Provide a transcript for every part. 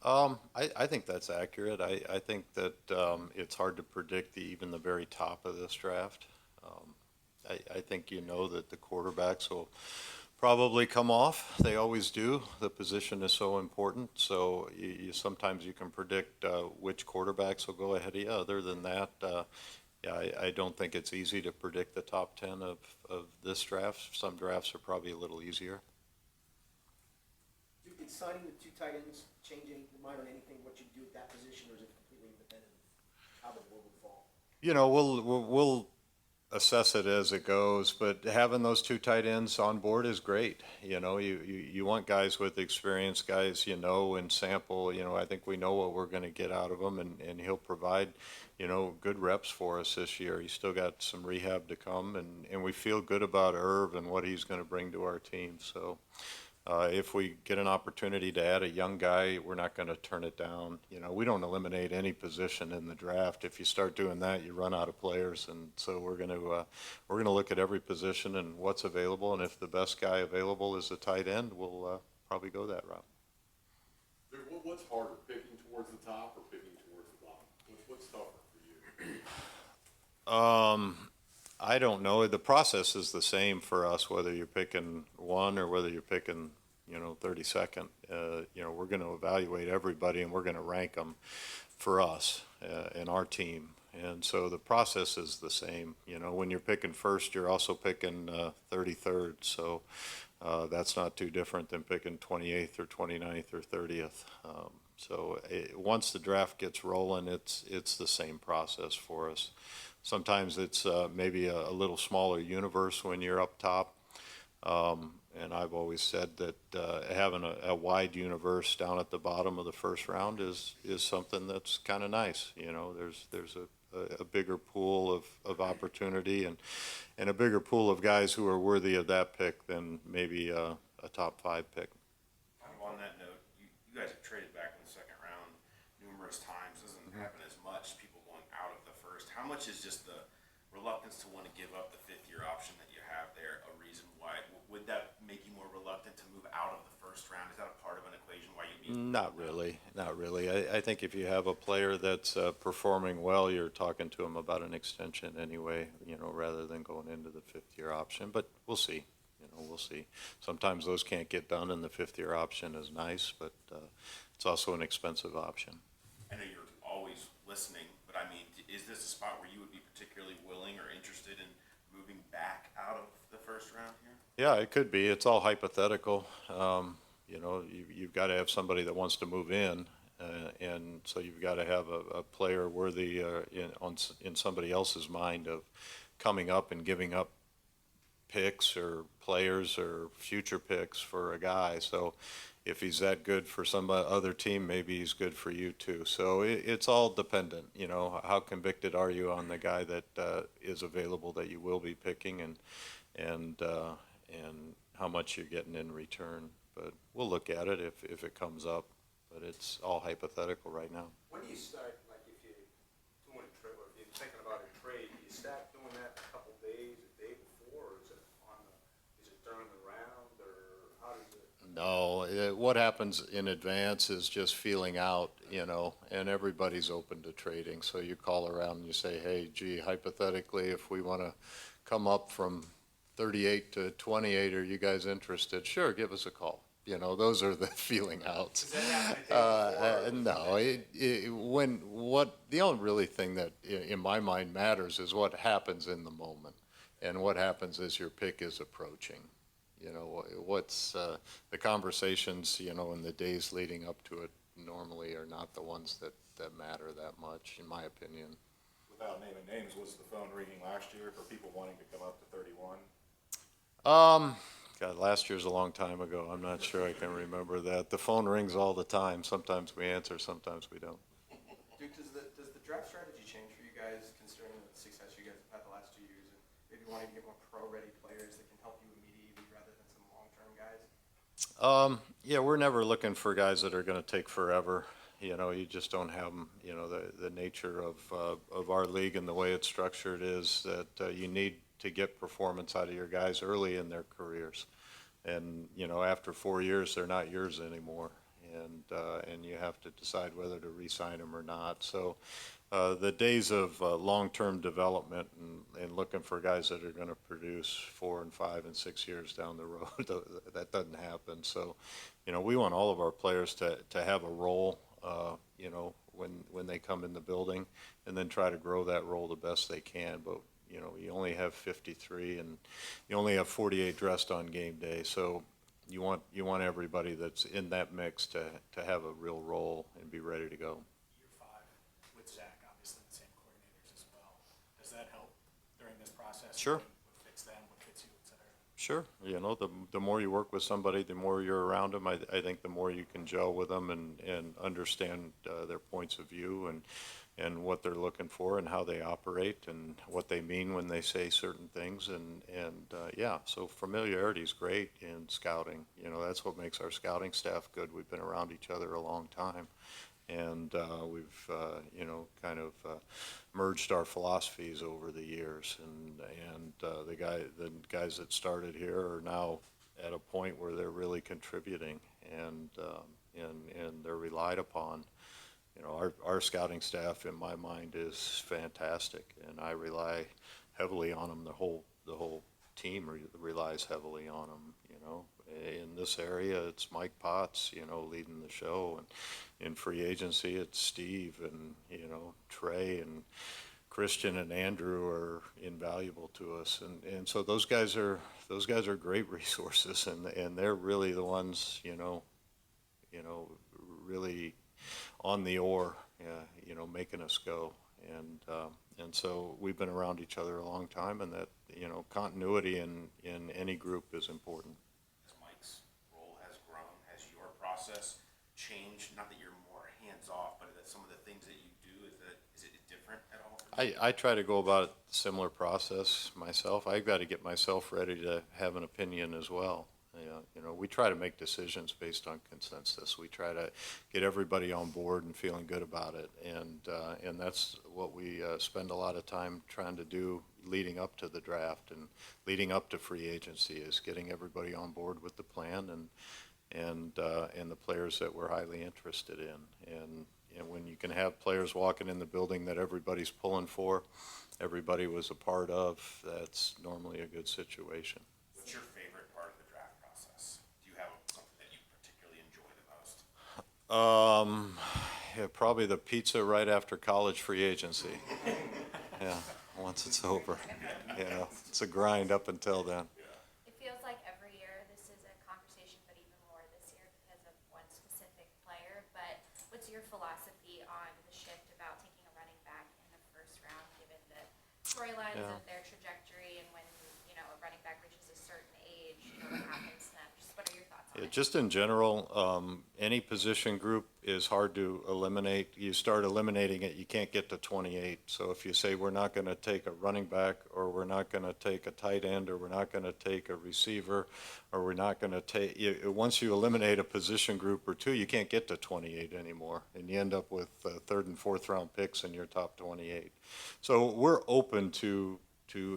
I think that's accurate. I think that it's hard to predict even the very top of this draft. Um, I think you know that the quarterbacks will probably come off. They always do. The position is so important. So sometimes you can predict which quarterbacks will go ahead of you. Other than that, yeah, I don't think it's easy to predict the top 10 of this draft. Some drafts are probably a little easier. Did signing the two tight ends change your mind on anything, what you do at that position, or is it completely independent of how the board would fall? We'll assess it as it goes, but having those two tight ends on board is great. You want guys with experience, guys and sample. I think we know what we're going to get out of him, and he'll provide, good reps for us this year. He's still got some rehab to come, and we feel good about Irv and what he's going to bring to our team. So if we get an opportunity to add a young guy, we're not going to turn it down. We don't eliminate any position in the draft. If you start doing that, you run out of players, and so we're going to look at every position and what's available. And if the best guy available is a tight end, we'll probably go that route. What's harder, picking towards the top or picking towards the bottom? What's tougher for you? I don't know. The process is the same for us, whether you're picking one or whether you're picking 32nd. We're going to evaluate everybody and we're going to rank them for us and our team. And so the process is the same. When you're picking first, you're also picking 33rd. So that's not too different than picking 28th or 29th or 30th. Once the draft gets rolling, it's the same process for us. Sometimes it's maybe a little smaller universe when you're up top. And I've always said that having a wide universe down at the bottom of the first round is something that's kind of nice. There's a bigger pool of opportunity and a bigger pool of guys who are worthy of that pick than maybe a top 5 pick. Kind of on that note, you guys have traded back in the second round numerous times. Doesn't happen as much, people going out of the first. How much is just the reluctance to want to give up the fifth-year option that you have there a reason why? Would that make you more reluctant to move out of the first round? Is that a part of an equation why you need? Not really. Not really. I think if you have a player that's performing well, you're talking to him about an extension anyway, rather than going into the fifth-year option. But we'll see. We'll see. Sometimes those can't get done, and the fifth-year option is nice, but it's also an expensive option. I know you're always listening, but I mean, is this a spot where you would be particularly willing or interested in moving back out of the first round here? Yeah, it could be. It's all hypothetical. You've got to have somebody that wants to move in, and so you've got to have a player worthy in somebody else's mind of coming up and giving up picks or players or future picks for a guy. So if he's that good for some other team, maybe he's good for you too. So it's all dependent. How convicted are you on the guy that is available that you will be picking, and how much you're getting in return. But we'll look at it if it comes up. But it's all hypothetical right now. When do you start, like if you're doing a trade, or if you're thinking about a trade, do you start doing that a couple days, a day before, or is it during the round, or how does it? No, what happens in advance is just feeling out, and everybody's open to trading. So you call around and you say, hey, gee, hypothetically, if we want to come up from 38 to 28, are you guys interested? Sure, give us a call. Those are the feeling outs. Does that happen No, the only really thing that in my mind matters is what happens in the moment, and what happens as your pick is approaching. What's the conversations, in the days leading up to it normally are not the ones that matter that much, in my opinion. Without naming names, was the phone ringing last year for people wanting to come up to 31? God, last year's a long time ago. I'm not sure I can remember that. The phone rings all the time. Sometimes we answer, sometimes we don't. Duke, does the draft strategy change for you guys, considering the success you guys have had the last 2 years, and maybe wanting to get more pro-ready players that can help you immediately rather than some long-term guys? Yeah, we're never looking for guys that are going to take forever. You just don't have them. The nature of our league and the way it's structured is that you need to get performance out of your guys early in their careers. And, after 4 years, they're not yours anymore. and you have to decide whether to re-sign them or not. So the days of long-term development and looking for guys that are going to produce 4 and 5 and 6 years down the road, that doesn't happen. So, we want all of our players to have a role, when they come in the building, and then try to grow that role the best they can. But, you only have 53 and you only have 48 dressed on game day. So you want everybody that's in that mix to have a real role and be ready to go. Year 5 with Zach, obviously the same coordinators as well. Does that help during this process? Sure. What fits them, what fits you, et cetera? Sure. The more you work with somebody, the more you're around them. I think the more you can gel with them and understand their points of view and what they're looking for and how they operate and what they mean when they say certain things. So familiarity is great in scouting. That's what makes our scouting staff good. We've been around each other a long time. And we've, kind of merged our philosophies over the years. And the guys that started here are now at a point where they're really contributing and they're relied upon. Our scouting staff, in my mind, is fantastic, and I rely heavily on them. The whole team relies heavily on them. In this area, it's Mike Potts, leading the show, and in free agency, it's Steve and Trey and Christian and Andrew are invaluable to us, and so those guys are great resources, and they're really the ones really on the oar, making us go. And so we've been around each other a long time, and that, continuity in any group is important. As Mike's role has grown, has your process changed? Not that you're more hands-off, but that some of the things that you do, is it different at all? I try to go about a similar process myself. I've got to get myself ready to have an opinion as well. We try to make decisions based on consensus. We try to get everybody on board and feeling good about it, and that's what we spend a lot of time trying to do leading up to the draft and leading up to free agency, is getting everybody on board with the plan and the players that we're highly interested in. And when you can have players walking in the building that everybody's pulling for, everybody was a part of, that's normally a good situation. What's your favorite part of the draft process? Do you have something that you particularly enjoy the most? Yeah, probably the pizza right after college free agency. Yeah, once it's over. It's a grind up until then. It feels like every year this is a conversation, but even more this year because of one specific player. But what's your philosophy on the shift about taking a running back in the first round, given the storylines of their trajectory, and when a running back reaches a certain age, what happens then? Just what are your thoughts on it? Just in general, any position group is hard to eliminate. You start eliminating it, you can't get to 28. So if you say we're not going to take a running back, or we're not going to take a tight end, or we're not going to take a receiver, or we're not going to take, once you eliminate a position group or two, you can't get to 28 anymore, and you end up with third and fourth round picks in your top 28. So we're open to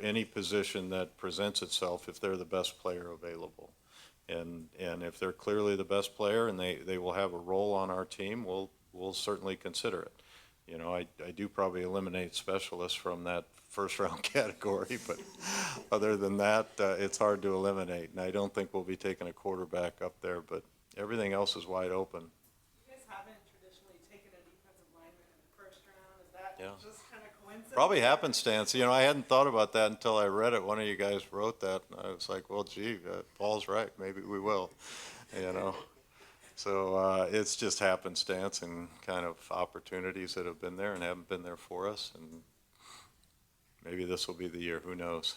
any position that presents itself if they're the best player available. And if they're clearly the best player and they will have a role on our team, we'll certainly consider it. I do probably eliminate specialists from that first round category, but other than that, it's hard to eliminate. And I don't think we'll be taking a quarterback up there, but everything else is wide open. You guys haven't traditionally taken a defensive lineman in the first round. Is that Yeah. just kind of coincidence? Probably happenstance. I hadn't thought about that until I read it. One of you guys wrote that, and I was like, well, gee, Paul's right. Maybe we will, So it's just happenstance and kind of opportunities that have been there and haven't been there for us, and maybe this will be the year. Who knows?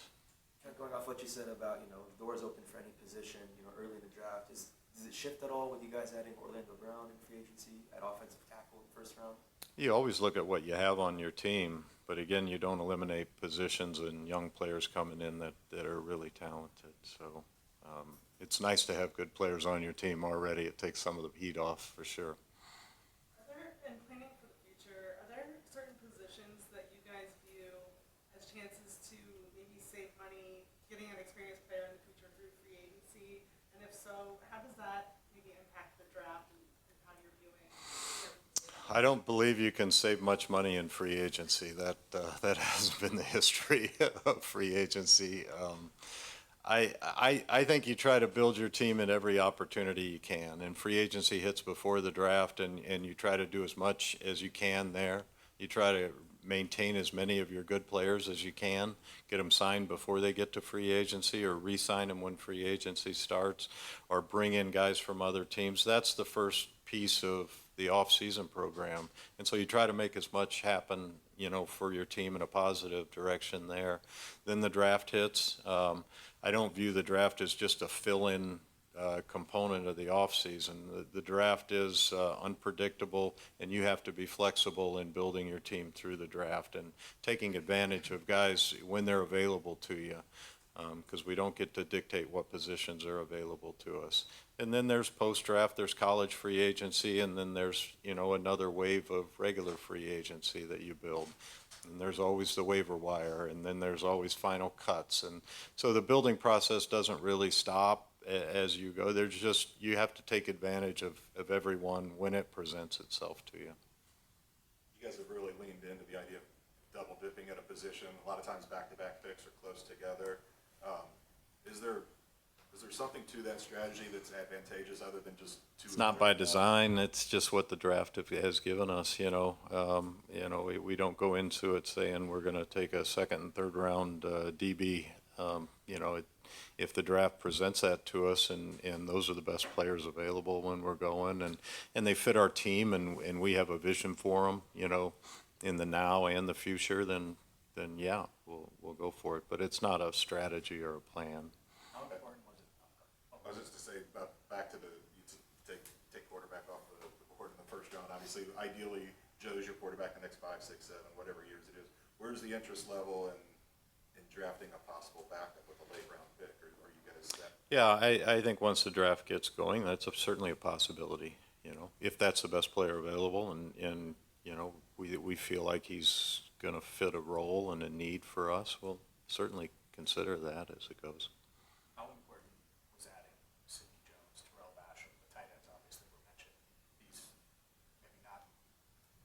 Going off what you said about, doors open for any position, early in the draft, does it shift at all with you guys adding Orlando Brown in free agency at offensive tackle in the first round? You always look at what you have on your team, but again, you don't eliminate positions and young players coming in that are really talented. So it's nice to have good players on your team already. It takes some of the heat off for sure. Are there, in planning for the future, are there certain positions that you guys view as chances to maybe save money, getting an experienced player in the future through free agency? And if so, how does that maybe impact the draft, and how I don't believe you can save much money in free agency. That hasn't been the history of free agency. I think you try to build your team at every opportunity you can, and free agency hits before the draft, and you try to do as much as you can there. You try to maintain as many of your good players as you can, get them signed before they get to free agency, or re-sign them when free agency starts, or bring in guys from other teams. That's the first piece of the off-season program, and so you try to make as much happen, for your team in a positive direction there. Then the draft hits. I don't view the draft as just a fill-in component of the offseason. The draft is unpredictable, and you have to be flexible in building your team through the draft and taking advantage of guys when they're available to you, because we don't get to dictate what positions are available to us. And then there's post-draft, there's college free agency, and then there's, another wave of regular free agency that you build. And there's always the waiver wire, and then there's always final cuts. And so the building process doesn't really stop as you go. There's just, you have to take advantage of everyone when it presents itself to you. You guys have really leaned into the idea of double dipping at a position. A lot of times back-to-back picks are close together. Is there something to that strategy that's advantageous other than just two? It's not by design. It's just what the draft has given us. We don't go into it saying we're going to take a second and third round DB. If the draft presents that to us, and those are the best players available when we're going, and they fit our team, and we have a vision for them, in the now and the future, then yeah, we'll go for it. But it's not a strategy or a plan. How important was it? I was just to say, back to you take quarterback off the board in the first round. Obviously, ideally, Joe's your quarterback the next 5, 6, 7, whatever years it is. Where's the interest level in drafting a possible backup with a late round pick, or are you guys set? Yeah, I think once the draft gets going, that's certainly a possibility, if that's the best player available, and we feel like he's going to fit a role and a need for us, we'll certainly consider that as it goes. How important was adding Sidney Jones, Terrell Basham, the tight ends obviously were mentioned. These maybe not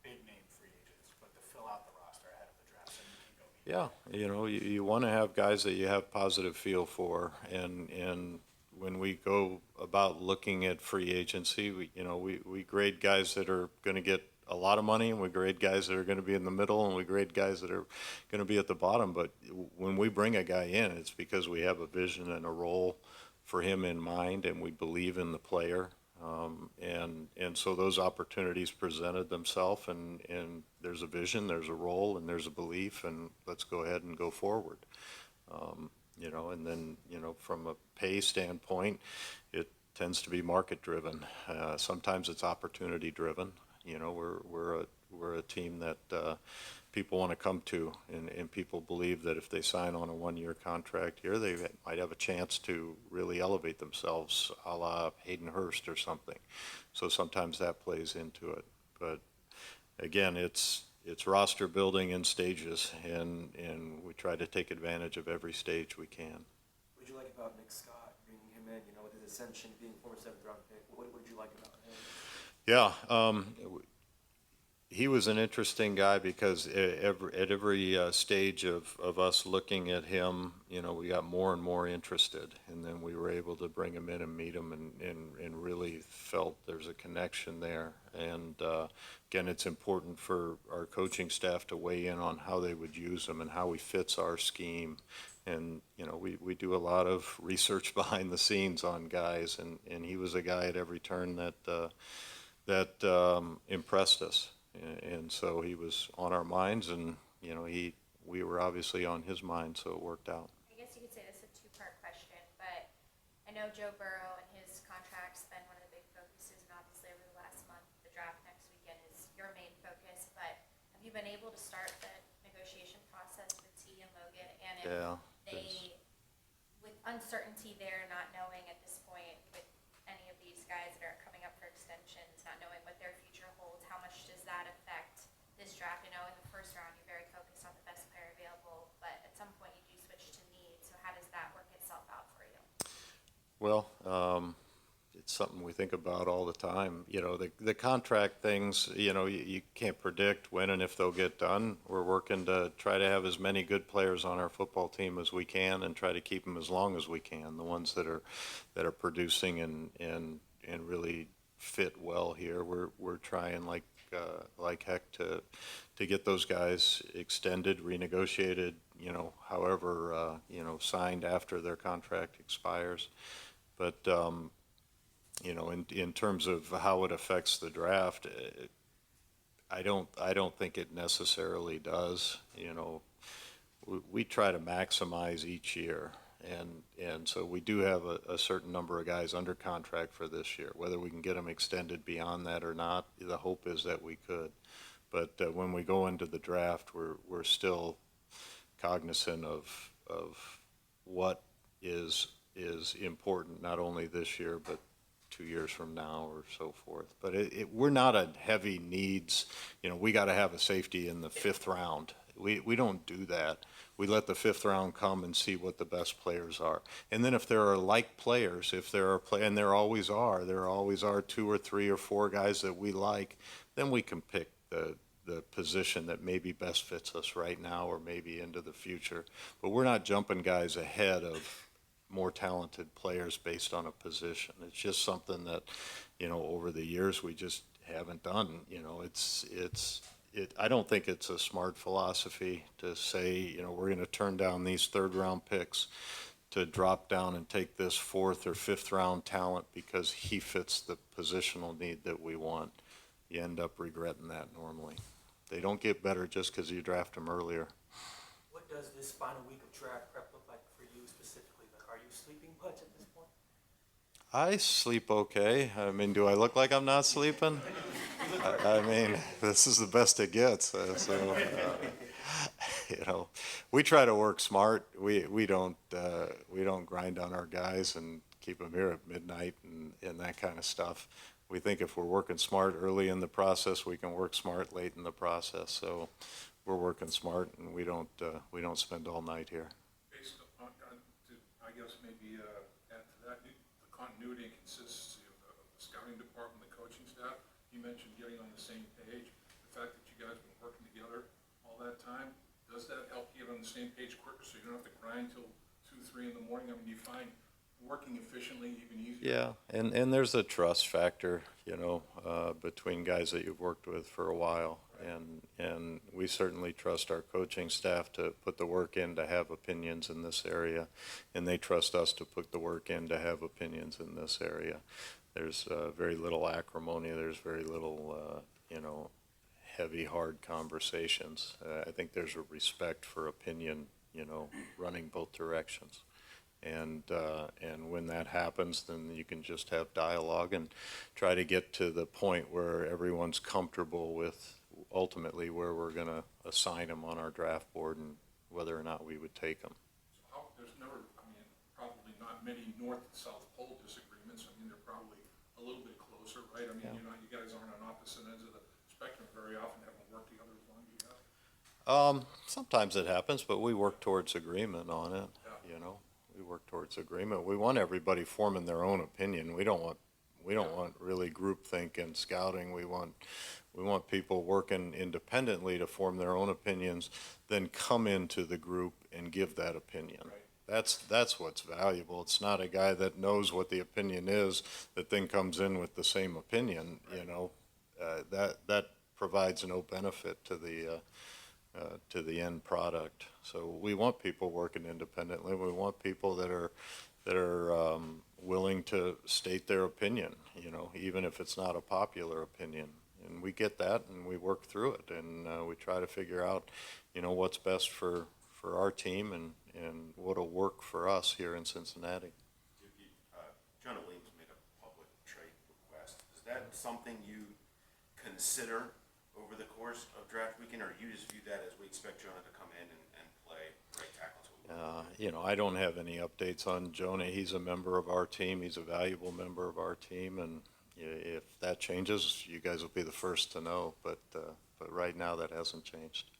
big name free agents, but to fill out the roster ahead of the draft so you can go meet. Yeah, you want to have guys that you have positive feel for, and when we go about looking at free agency, we grade guys that are going to get a lot of money, and we grade guys that are going to be in the middle, and we grade guys that are going to be at the bottom. But when we bring a guy in, it's because we have a vision and a role for him in mind, and we believe in the player. And so those opportunities presented themselves, and there's a vision, there's a role, and there's a belief, and let's go ahead and go forward. And then, from a pay standpoint, it tends to be market driven. Sometimes it's opportunity driven. We're a team that people want to come to, and people believe that if they sign on a 1-year contract here, they might have a chance to really elevate themselves, a la Hayden Hurst or something. So sometimes that plays into it. But again, it's roster building in stages, and we try to take advantage of every stage we can. What did you like about Nick Scott, bringing him in, with his ascension, being a former 7th round pick? What did you like about him? Yeah, he was an interesting guy because at every stage of us looking at him, we got more and more interested, and then we were able to bring him in and meet him, and really felt there's a connection there. And again, it's important for our coaching staff to weigh in on how they would use him and how he fits our scheme. And we do a lot of research behind the scenes on guys, and he was a guy at every turn that impressed us. And so he was on our minds, and we were obviously on his mind, so it worked out. I guess you could say this is a two-part question, but I know Joe Burrow and his contract's been one of the big focuses, and obviously over the last month, the draft next weekend is your main focus, but have you been able to start the negotiation process with T and Logan? And if they, with uncertainty there, not knowing at this point with any of these guys that are coming up for extensions, not knowing what their future holds, how much does that affect this draft? In the first round, you're very focused on the best player available, but at some point you do switch to need. So how does that work itself out for you? Well, it's something we think about all the time. You know, the contract things, you know, you can't predict when and if they'll get done. We're working to try to have as many good players on our football team as we can and try to keep them as long as we can. The ones that are producing and really fit well here. We're trying like heck to get those guys extended, renegotiated, you know, however, you know, signed after their contract expires. But, you know, in terms of how it affects the draft, I don't think it necessarily does. You know, we try to maximize each year. And so we do have a certain number of guys under contract for this year. Whether we can get them extended beyond that or not, the hope is that we could. But when we go into the draft, we're still cognizant of what is important, not only this year, but 2 years from now or so forth. But we're not a heavy needs, you know, we got to have a safety in the 5th round. We don't do that. We let the 5th round come and see what the best players are. And then if there are like players, if there are and there always are 2 or 3 or 4 guys that we like, then we can pick the position that maybe best fits us right now or maybe into the future. But we're not jumping guys ahead of more talented players based on a position. It's just something that, you know, over the years we just haven't done. You know, I don't think it's a smart philosophy to say, you know, we're going to turn down these 3rd round picks to drop down and take this 4th or 5th round talent because he fits the positional need that we want. You end up regretting that normally. They don't get better just because you draft them earlier. What does this final week of draft prep look like for you specifically? Like, are you sleeping much at this point? I sleep okay. I mean, do I look like I'm not sleeping? I mean, this is the best it gets. You know, we try to work smart. We don't grind on our guys and keep them here at midnight and that kind of stuff. We think if we're working smart early in the process, we can work smart late in the process. So we're working smart, and we don't spend all night here. Based on, I guess maybe add to that, the continuity and consistency of the scouting department, the coaching staff. You mentioned getting on the same page. The fact that you guys have been working together all that time, does that help you get on the same page quicker so you don't have to grind till 2, 3 in the morning? I mean, do you find working efficiently even easier? Yeah, and there's a trust factor, you know, between guys that you've worked with for a while, and we certainly trust our coaching staff to put the work in to have opinions in this area, and they trust us to put the work in to have opinions in this area. There's very little acrimony. There's very little, you know, heavy, hard conversations. I think there's a respect for opinion, you know, running both directions. And when that happens, then you can just have dialogue and try to get to the point where everyone's comfortable with ultimately where we're going to assign them on our draft board and whether or not we would take them. So there's never, I mean, probably not many north and south pole disagreements. I mean, they're probably a little bit closer, right? I mean, Yeah. you know, you guys aren't on opposite ends of the spectrum very often, haven't worked together as long as you have. Sometimes it happens, but we work towards agreement on it, you know. We work towards agreement. We want everybody forming their own opinion. We don't want really groupthink in scouting. We want people working independently to form their own opinions, then come into the group and give that opinion. Right. That's what's valuable. It's not a guy that knows what the opinion is that then comes in with the same opinion. Right. You know, that provides no benefit to the end product. So we want people working independently. We want people that are willing to state their opinion, you know, even if it's not a popular opinion. And we get that, and we work through it, and we try to figure out, you know, what's best for our team and what'll work for us here in Cincinnati. Jonah Williams made a public trade request. Is that something you consider over the course of draft weekend, or you just view that as we expect Jonah to come in and play right tackle? You know, I don't have any updates on Jonah. He's a member of our team. He's a valuable member of our team, and if that changes, you guys will be the first to know. But right now, that hasn't changed.